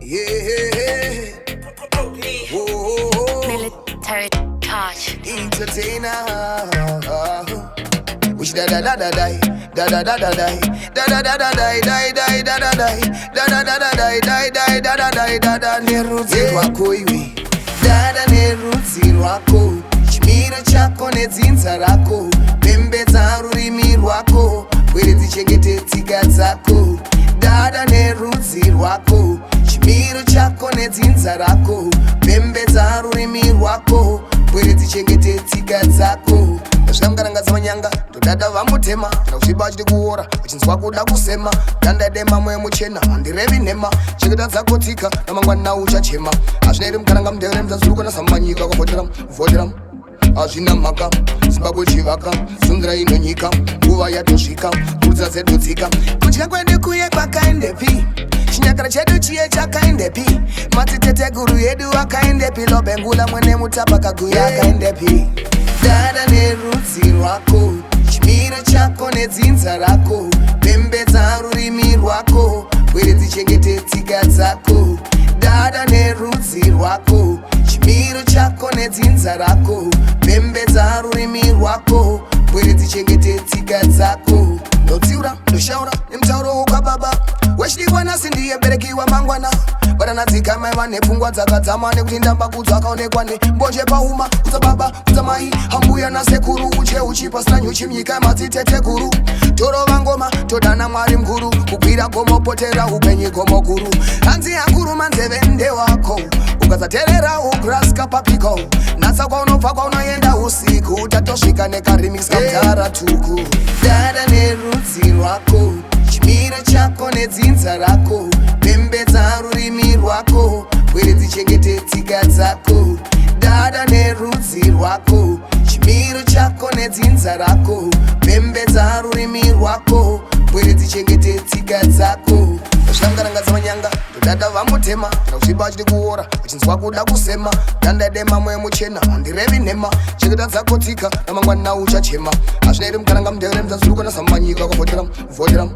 Yeah. Oh. Military touch. Entertainer. Which da da da da die, da da da da die, da da da da die, die die da da die, da da da da die, die die da da die, da da Nerudzi Rwako iwe, Dada Nerudzi Rwako, chimiro chako nedzinza rako, pembedza rurimi rwako, bweredzi chengete tsika dzako. Dada Nerudzi Rwako, chimiro chako nedzinza rako, pembedza rurimi rwako, bweredzi chengete tsika dzako. Zvamukarangadza manyanga todada vamutema nakusviba chiri kuora uchinzwa kuda kusema dandadema mweya muchena handirevi nhema chengeta dzako tsika namangwana uchachema hazvineri mukaranga mutevere mudzazurukana samanyika kwavhotera hazvina mhaka zimbabwe chivaka sunzira ino nyika nguva yatosvika kurudza dzedu tsika kudya kwedu kuye kwakaendepi chinyakara chedu chiye chakaendepi madziteteguru yedu akaendepi lobengula mwene mutabakaguya akaendepi. Dada Nerudzi Rwako, chimiro chako nedzinza rako, pembedza rurimi rwako, bweredzi chengete tsika dzako. Dada Nerudzi Rwako, chimiro chako nedzinza rako, pembedza rurimi rwako, bweredzi chengete tsika dzako. Ndotsiura ndoshaura nemutauro wokababa wechidikwa nhasi ndiye berekiwa mangwana varanadzika mai vane pfungwa dzakadzama nekuti ndamba kudzakaonekwa nembozhe pauma kudzababa kudzamai hambuya nasekuru uche uchipasina nyuchi mnyika madzitete guru torova ngoma todana mwari mkuru kugwira gomo potera upenyu gomo guru hanzi yakuru manzeve ndewako ukasaterera ukraska papiko natsa kwaunobva kwaunoenda usiku utatosvika nekaremix kamtara tuku. Dada Nerudzi Rwako, chimiro chako nedzinza rako, pembedza rurimi rwako, bweredzi chengete tsika dzako. Dada Nerudzi Rwako, chimiro chako nedzinza rako, pembedza rurimi rwako, bweredzi chengete tsika dzako. Zvamukarangadza manyanga todada vamutema nakusviba chiri kuora uchinzwa kuda kusema dandadema mweya muchena handirevi nhema chengeta dzako tsika namangwana uchachema hazvineri mukaranga mutevere mudzazurukana samanyika kwavhotera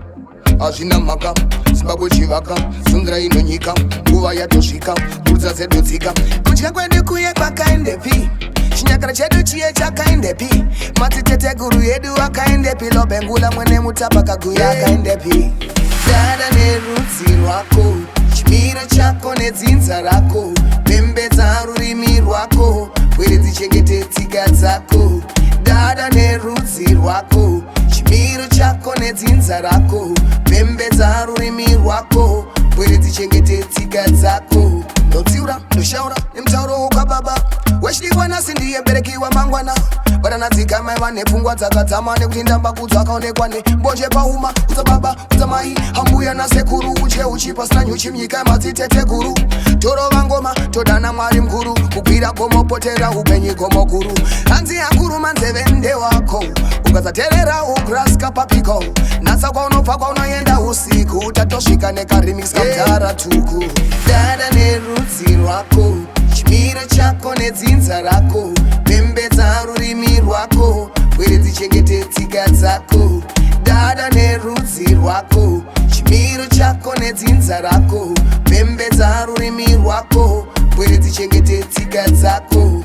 hazvina mhaka zimbabwe chivaka sunzira ino nyika nguva yatosvika kurudza dzedu tsika kudya kwedu kuye kwakaendepi chinyakara chedu chiye chakaendepi madziteteguru yedu akaendepi lobengula mwene mutabakaguya akaendepi. Dada Nerudzi Rwako, chimiro chako nedzinza rako, pembedza rurimi rwako, bweredzi chengete tsika dzako. Dada Nerudzi Rwako, chimiro chako nedzinza rako, pembedza rurimi rwako, bweredzi chengete tsika dzako. Ndotsiura ndoshaura nemutauro wokababa wechidikwa nhasi ndiye berekiwa mangwana varanadzika mai vane pfungwa dzakadzama nekuti ndamba kudzakaonekwa nembozhe pauma kudzababa kudzamai hambuya nasekuru uche uchipasina nyuchi mnyika madzitete guru torova ngoma todana mwari mkuru kugwira gomo potera upenyu gomo guru hanzi yakuru manzeve ndewako ukasaterera ukraska papiko natsa kwaunobva kwaunoenda usiku utatosvika nekaremix kamtara tuku. Dada Nerudzi Rwako, chimiro chako nedzinza rako, pembedza rurimi rwako, bweredzi chengete tsika dzako. Dada Nerudzi Rwako, chimiro chako nedzinza rako, pembedza rurimi rwako, bweredzi chengete tsika dzako.